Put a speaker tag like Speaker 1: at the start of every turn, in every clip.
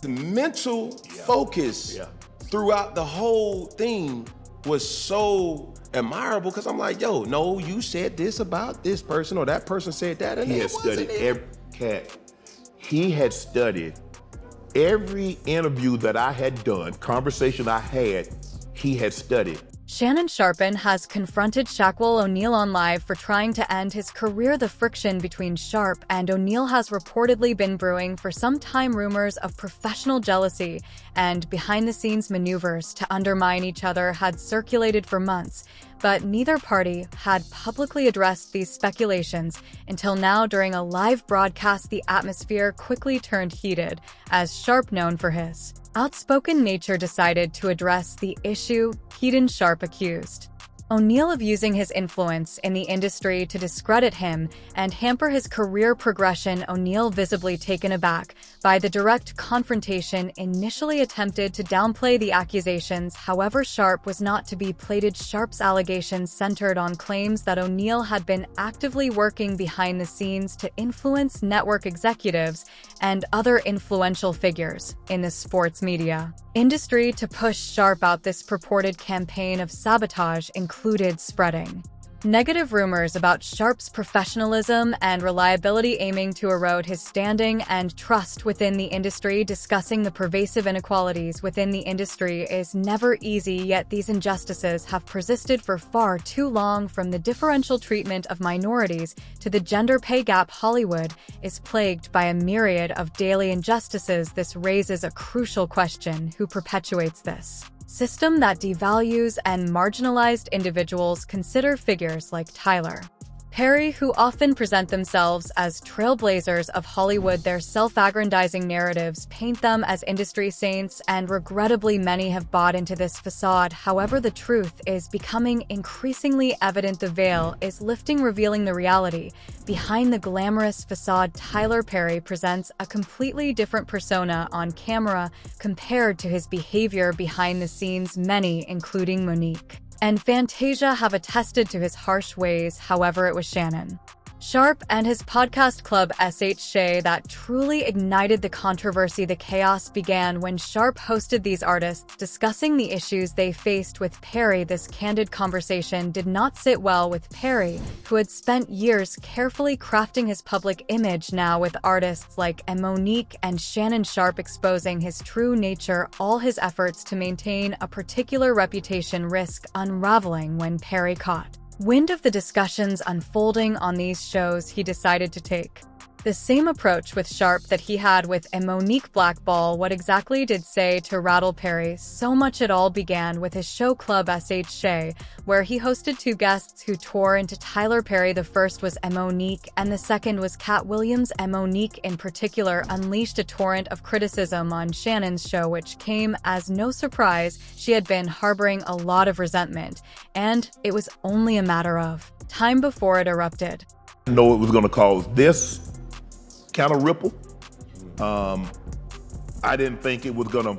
Speaker 1: The mental focus throughout the whole thing was so admirable because I'm like, yo, no, you said this about this person or that person said that. And
Speaker 2: he had studied He had studied every interview that I had done, conversation I had, he had studied.
Speaker 3: Shannon Sharpe has confronted Shaquille O'Neal on Live for trying to end his career. The friction between Sharpe and O'Neal has reportedly been brewing for some time. Rumors of professional jealousy and behind-the-scenes maneuvers to undermine each other had circulated for months, but neither party had publicly addressed these speculations until now. During a live broadcast, the atmosphere quickly turned heated as Sharpe, known for his outspoken nature, decided to address the issue. Keaton Sharpe accused O'Neal of using his influence in the industry to discredit him and hamper his career progression. O'Neal, visibly taken aback by the direct confrontation, initially attempted to downplay the accusations. However, Sharpe was not to be played. Sharpe's allegations centered on claims that O'Neal had been actively working behind the scenes to influence network executives and other influential figures in the sports media industry to push Sharpe out. This purported campaign of sabotage included spreading negative rumors about Sharpe's professionalism and reliability, aiming to erode his standing and trust within the industry. Discussing the pervasive inequalities within the industry is never easy, yet these injustices have persisted for far too long. From the differential treatment of minorities to the gender pay gap, Hollywood is plagued by a myriad of daily injustices. This raises a crucial question: who perpetuates this system that devalues and marginalized individuals? Consider figures like Tyler Perry, who often present themselves as trailblazers of Hollywood. Their self-aggrandizing narratives paint them as industry saints, and regrettably many have bought into this facade. However, the truth is becoming increasingly evident. The veil is lifting, revealing the reality behind the glamorous facade. Tyler Perry presents a completely different persona on camera compared to his behavior behind the scenes. Many, including Monique and Fantasia, have attested to his harsh ways. However, it was Shannon Sharpe and his podcast club SH Shay that truly ignited the controversy. The chaos began when Sharpe hosted these artists discussing the issues they faced with Perry. This candid conversation did not sit well with Perry, who had spent years carefully crafting his public image. Now, with artists like Monique and Shannon Sharpe exposing his true nature, all his efforts to maintain a particular reputation risk unraveling. When Perry caught wind of the discussions unfolding on these shows, he decided to take the same approach with Sharpe that he had with Monique. Blackball. What exactly did say to rattle Perry so much? It all began with his show Club SH Shay, where he hosted two guests who tore into Tyler Perry. The first was Monique, and the second was Katt Williams. Monique, in particular, unleashed a torrent of criticism on Shannon's show, which came as no surprise. She had been harboring a lot of resentment, and it was only a matter of time before it erupted.
Speaker 2: I know it was going to cause this kind of ripple. I didn't think it was gonna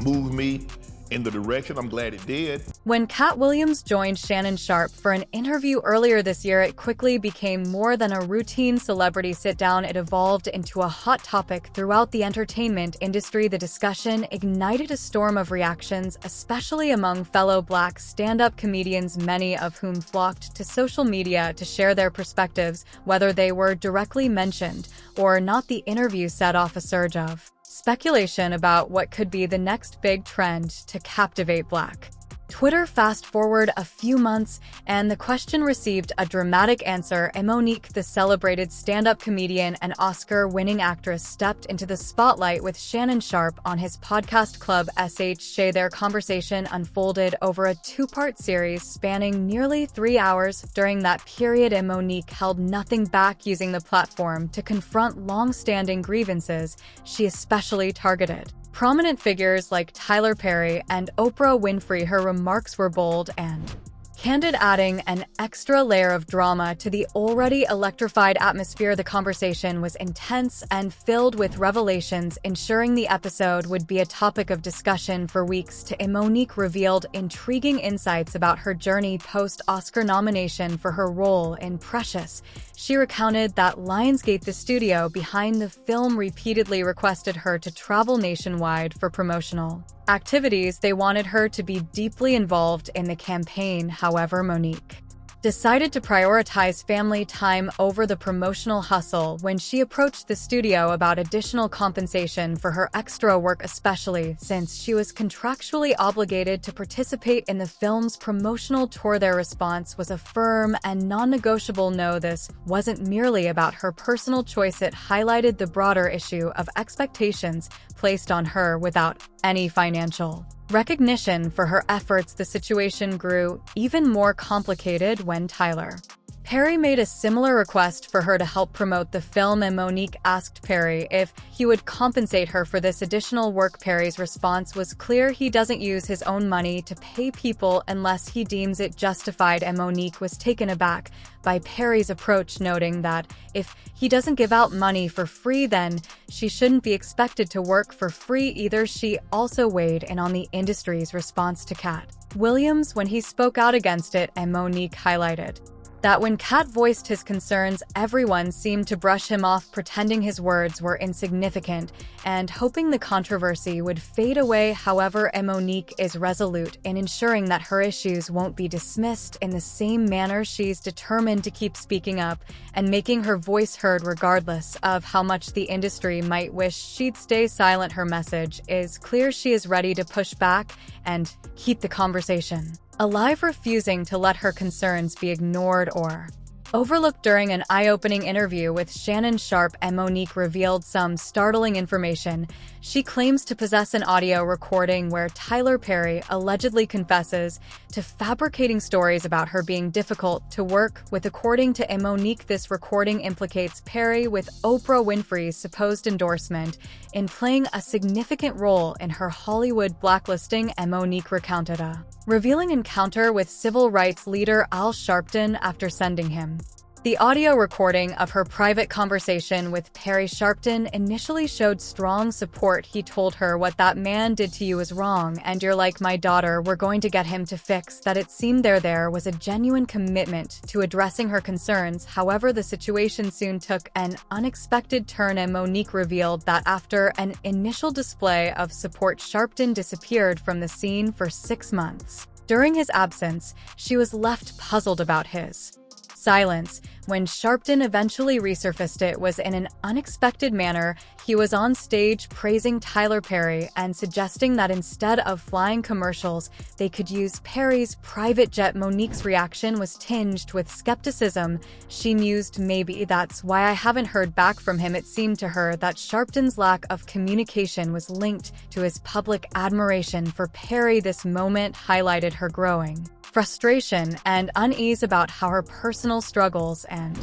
Speaker 2: move me in the direction. I'm glad it did.
Speaker 3: When Katt Williams joined Shannon Sharpe for an interview earlier this year, it quickly became more than a routine celebrity sit-down. It evolved into a hot topic throughout the entertainment industry. The discussion ignited a storm of reactions, especially among fellow Black stand-up comedians, many of whom flocked to social media to share their perspectives, whether they were directly mentioned or not. The interview set off a surge of speculation about what could be the next big trend to captivate Black Twitter. Fast forward a few months, and the question received a dramatic answer. Monique, the celebrated stand-up comedian and Oscar-winning actress, stepped into the spotlight with Shannon Sharpe on his podcast Club SH Shay. Their conversation unfolded over a two-part series spanning nearly 3 hours. During that period, Monique held nothing back, using the platform to confront long-standing grievances. She especially targeted prominent figures like Tyler Perry and Oprah Winfrey. Her remarks were bold and Candid adding an extra layer of drama to the already electrified atmosphere. The conversation was intense and filled with revelations, ensuring the episode would be a topic of discussion for weeks. Monique revealed intriguing insights about her journey post-Oscar nomination for her role in Precious. She recounted that Lionsgate, the studio behind the film, repeatedly requested her to travel nationwide for promotional activities. They wanted her to be deeply involved in the campaign. However, Monique decided to prioritize family time over the promotional hustle when she approached the studio about additional compensation for her extra work, especially since she was contractually obligated to participate in the film's promotional tour. Their response was a firm and non-negotiable no. This wasn't merely about her personal choice. It highlighted the broader issue of expectations placed on her without any financial recognition for her efforts. The situation grew even more complicated when Tyler Perry made a similar request for her to help promote the film, and Monique asked Perry if he would compensate her for this additional work. Perry's response was clear: he doesn't use his own money to pay people unless he deems it justified, and Monique was taken aback by Perry's approach, noting that if he doesn't give out money for free, then she shouldn't be expected to work for free either. She also weighed in on the industry's response to Cat Williams when he spoke out against it, and Monique highlighted that when Cat voiced his concerns, everyone seemed to brush him off, pretending his words were insignificant and hoping the controversy would fade away. However, Monique is resolute in ensuring that her issues won't be dismissed in the same manner. She's determined to keep speaking up and making her voice heard regardless of how much the industry might wish she'd stay silent. Her message is clear: she is ready to push back and keep the conversation alive, refusing to let her concerns be ignored or overlooked. During an eye-opening interview with Shannon Sharpe, Monique revealed some startling information. She claims to possess an audio recording where Tyler Perry allegedly confesses to fabricating stories about her being difficult to work with. According to Monique, this recording implicates Perry with Oprah Winfrey's supposed endorsement in playing a significant role in her Hollywood blacklisting. Monique recounted a revealing encounter with civil rights leader Al Sharpton after sending him the audio recording of her private conversation with Perry. Sharpton initially showed strong support. He told her, "What that man did to you is wrong, and you're like my daughter. We're going to get him to fix that." It seemed there was a genuine commitment to addressing her concerns. However, the situation soon took an unexpected turn, and Monique revealed that after an initial display of support, Sharpton disappeared from the scene for 6 months. During his absence, she was left puzzled about his silence. When Sharpton eventually resurfaced, it was in an unexpected manner. He was on stage praising Tyler Perry and suggesting that instead of flying commercials, they could use Perry's private jet. Monique's reaction was tinged with skepticism. She mused, "Maybe that's why I haven't heard back from him." It seemed to her that Sharpton's lack of communication was linked to his public admiration for Perry. This moment highlighted her growing frustration and unease about how her personal struggles and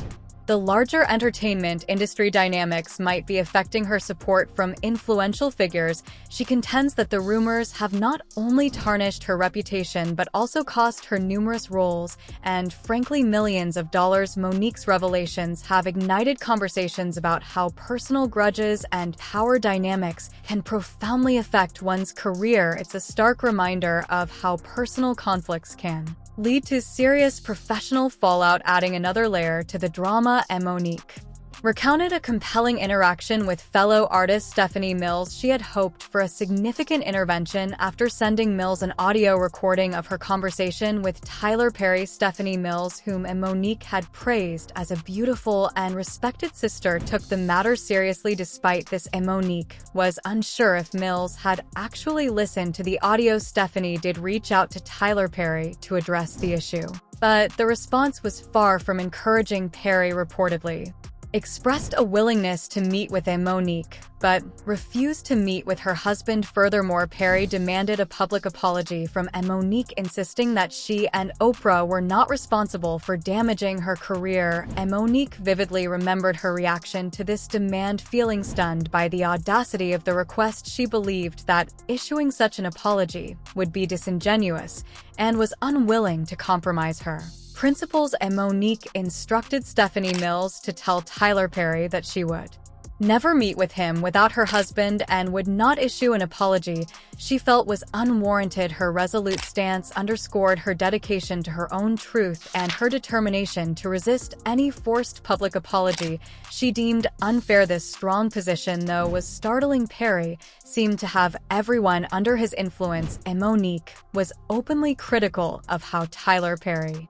Speaker 3: the larger entertainment industry dynamics might be affecting her support from influential figures. She contends that the rumors have not only tarnished her reputation but also cost her numerous roles and, frankly, millions of dollars. Monique's revelations have ignited conversations about how personal grudges and power dynamics can profoundly affect one's career. It's a stark reminder of how personal conflicts can lead to serious professional fallout, adding another layer to the drama. Monique recounted a compelling interaction with fellow artist Stephanie Mills. She had hoped for a significant intervention after sending Mills an audio recording of her conversation with Tyler Perry. Stephanie Mills, whom Monique had praised as a beautiful and respected sister, took the matter seriously. Despite this, Monique was unsure if Mills had actually listened to the audio. Stephanie did reach out to Tyler Perry to address the issue, but the response was far from encouraging. Perry reportedly expressed a willingness to meet with Monique, but refused to meet with her husband. Furthermore, Perry demanded a public apology from Monique, insisting that she and Oprah were not responsible for damaging her career. Monique vividly remembered her reaction to this demand, feeling stunned by the audacity of the request. She believed that issuing such an apology would be disingenuous and was unwilling to compromise her principles. Monique instructed Stephanie Mills to tell Tyler Perry that she would never meet with him without her husband and would not issue an apology she felt was unwarranted. Her resolute stance underscored her dedication to her own truth and her determination to resist any forced public apology she deemed unfair. This strong position, though, was startling. Perry seemed to have everyone under his influence, and Monique was openly critical of how Tyler Perry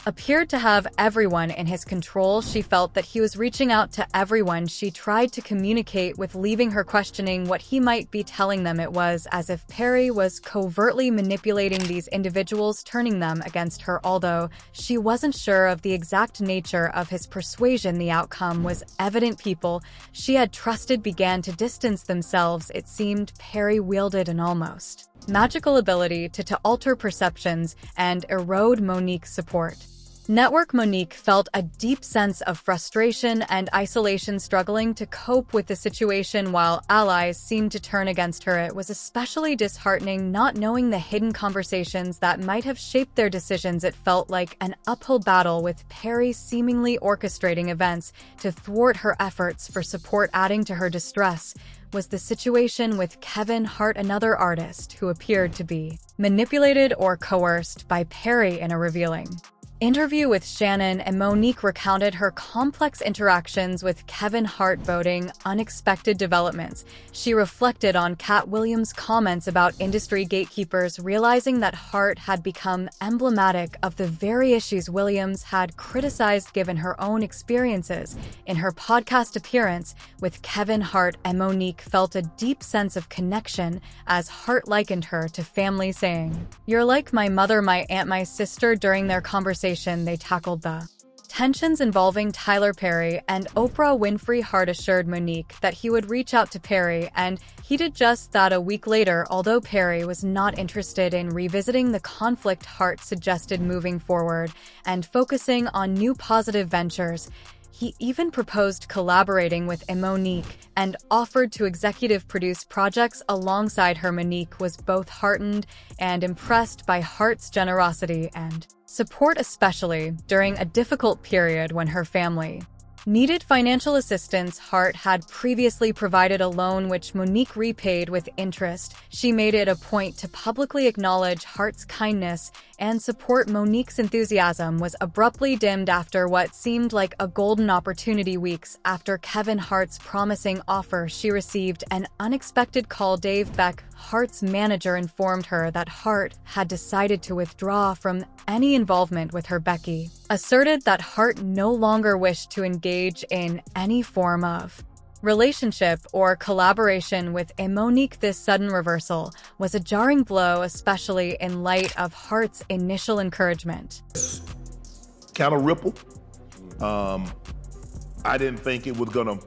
Speaker 3: appeared to have everyone in his control. She felt that he was reaching out to everyone she tried to communicate with, leaving her questioning what he might be telling them. It was as if Perry was covertly manipulating these individuals, turning them against her. Although she wasn't sure of the exact nature of his persuasion, the outcome was evident. People she had trusted began to distance themselves. It seemed Perry wielded an almost magical ability to alter perceptions and erode Monique's support network. Monique felt a deep sense of frustration and isolation, struggling to cope with the situation while allies seemed to turn against her. It was especially disheartening not knowing the hidden conversations that might have shaped their decisions. It felt like an uphill battle, with Perry seemingly orchestrating events to thwart her efforts for support. Adding to her distress was the situation with Kevin Hart, another artist who appeared to be manipulated or coerced by Perry. In a revealing interview with Shannon, Monique recounted her complex interactions with Kevin Hart, noting unexpected developments. She reflected on Cat Williams' comments about industry gatekeepers, realizing that Hart had become emblematic of the very issues Williams had criticized. Given her own experiences in her podcast appearance with Kevin Hart, Monique felt a deep sense of connection as Hart likened her to family, saying, "You're like my mother, my aunt, my sister." During their conversation, they tackled the tensions involving Tyler Perry and Oprah Winfrey. Hart assured Monique that he would reach out to Perry, and he did just that a week later. Although Perry was not interested in revisiting the conflict, Hart suggested moving forward and focusing on new positive ventures. He even proposed collaborating with Monique and offered to executive produce projects alongside her. Monique was both heartened and impressed by Hart's generosity and support, especially during a difficult period when her family needed financial assistance. Hart had previously provided a loan which Monique repaid with interest. She made it a point to publicly acknowledge Hart's kindness and support. Monique's enthusiasm was abruptly dimmed after what seemed like a golden opportunity. Weeks after Kevin Hart's promising offer, she received an unexpected call. Dave Beck, Hart's manager, informed her that Hart had decided to withdraw from any involvement with her. Becky asserted that Hart no longer wished to engage in any form of relationship or collaboration with Monique. This sudden reversal was a jarring blow, especially in light of Hart's initial encouragement.
Speaker 2: Kind of ripple. I didn't think it was gonna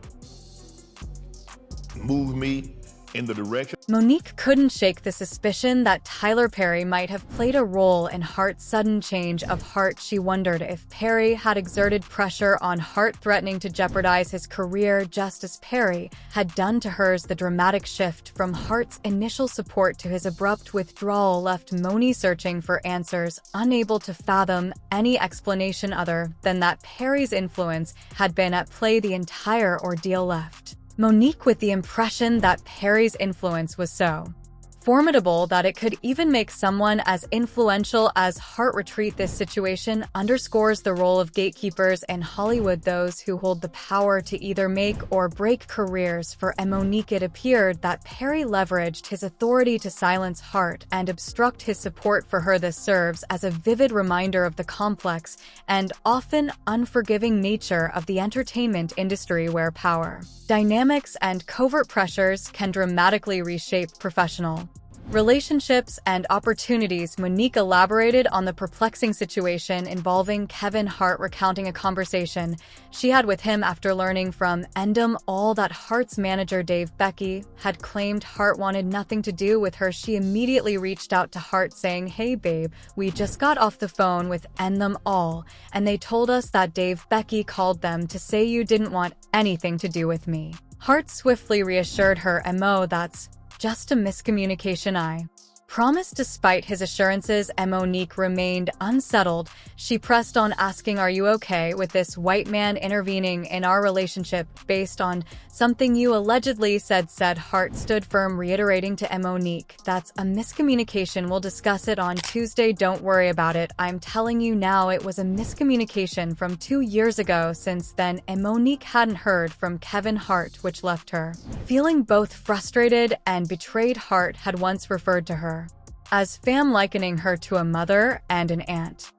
Speaker 2: move me in the direction.
Speaker 3: Monique couldn't shake the suspicion that Tyler Perry might have played a role in Hart's sudden change of heart. She wondered if Perry had exerted pressure on Hart, threatening to jeopardize his career just as Perry had done to hers. The dramatic shift from Hart's initial support to his abrupt withdrawal left Moni searching for answers, unable to fathom any explanation other than that Perry's influence had been at play. The entire ordeal left Monique with the impression that Perry's influence was so formidable that it could even make someone as influential as Hart retreat. This situation underscores the role of gatekeepers in Hollywood, those who hold the power to either make or break careers. For Monique, it appeared that Perry leveraged his authority to silence Hart and obstruct his support for her. This serves as a vivid reminder of the complex and often unforgiving nature of the entertainment industry, where power dynamics and covert pressures can dramatically reshape professional Relationships and opportunities. Monique elaborated on the perplexing situation involving Kevin Hart, recounting a conversation she had with him after learning from Endem all that Hart's manager Dave Becky had claimed Hart wanted nothing to do with her. She immediately reached out to Hart saying, "Hey babe, we just got off the phone with Endem all, and they told us that Dave Becky called them to say you didn't want anything to do with me." Hart swiftly reassured her, "Mo, that's just a miscommunication, I promise." Despite his assurances, Monique remained unsettled. She pressed on, asking, "Are you okay with this white man intervening in our relationship based on something you allegedly said?" Hart stood firm, reiterating to Monique, "That's a miscommunication. We'll discuss it on Tuesday. Don't worry about it. I'm telling you now, it was a miscommunication from 2 years ago." Since then, Monique hadn't heard from Kevin Hart, which left her feeling both frustrated and betrayed. Hart had once referred to her as fam, likening her to a mother and an aunt.